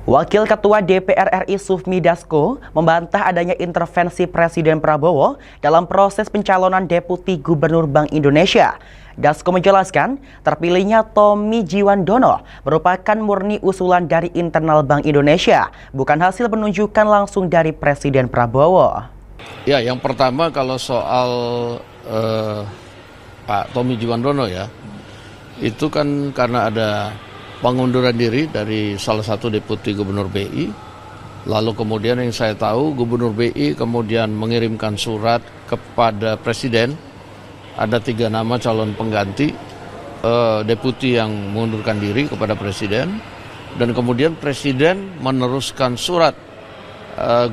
Wakil Ketua DPR RI Sufmi Dasko membantah adanya intervensi Presiden Prabowo dalam proses pencalonan Deputi Gubernur Bank Indonesia. Dasko menjelaskan, terpilihnya Tommy Jiwandono merupakan murni usulan dari internal Bank Indonesia, bukan hasil penunjukan langsung dari Presiden Prabowo. Ya, yang pertama kalau soal Pak Tommy Jiwandono ya, itu kan karena ada pengunduran diri dari salah satu Deputi Gubernur BI. Lalu kemudian yang saya tahu Gubernur BI kemudian mengirimkan surat kepada Presiden. Ada 3 nama calon pengganti Deputi yang mengundurkan diri kepada Presiden. Dan kemudian Presiden meneruskan surat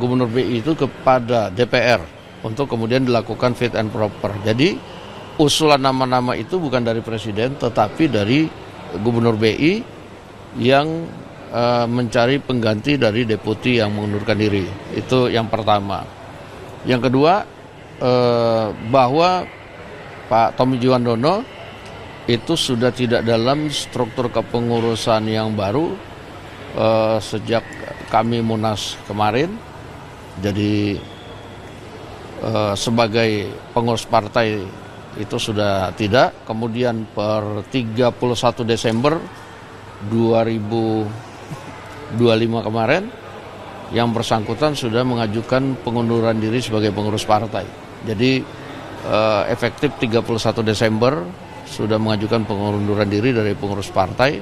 Gubernur BI itu kepada DPR untuk kemudian dilakukan fit and proper. Jadi usulan nama-nama itu bukan dari Presiden tetapi dari Gubernur BI yang mencari pengganti dari deputi yang mengundurkan diri. Itu yang pertama. Yang kedua, bahwa Pak Tommy Jiwandono itu sudah tidak dalam struktur kepengurusan yang baru sejak kami Munas kemarin. Jadi sebagai pengurus partai itu sudah tidak. Kemudian per 31 Desember 2025 kemarin yang bersangkutan sudah mengajukan pengunduran diri sebagai pengurus partai. Jadi efektif 31 Desember sudah mengajukan pengunduran diri dari pengurus partai.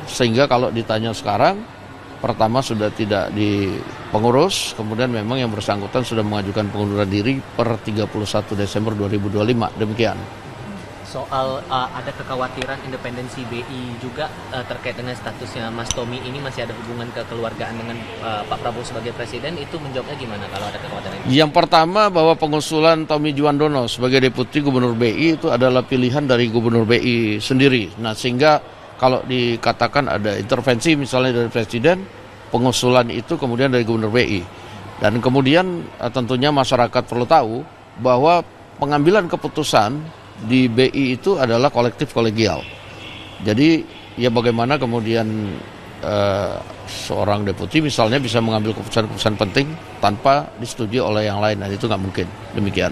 Sehingga kalau ditanya sekarang, pertama sudah tidak di pengurus, kemudian memang yang bersangkutan sudah mengajukan pengunduran diri per 31 Desember 2025. Demikian. Soal ada kekhawatiran independensi BI juga terkait dengan statusnya Mas Tommy ini masih ada hubungan kekeluargaan dengan Pak Prabowo sebagai Presiden, itu menjawabnya gimana kalau ada kekhawatiran itu? Yang pertama bahwa pengusulan Tommy Jiwandono sebagai Deputi Gubernur BI itu adalah pilihan dari Gubernur BI sendiri. Nah, sehingga kalau dikatakan ada intervensi misalnya dari Presiden, pengusulan itu kemudian dari Gubernur BI. Dan kemudian tentunya masyarakat perlu tahu bahwa pengambilan keputusan di BI itu adalah kolektif kolegial. Jadi ya bagaimana kemudian seorang deputi misalnya bisa mengambil keputusan-keputusan penting tanpa disetujui oleh yang lain, dan itu nggak mungkin. Demikian.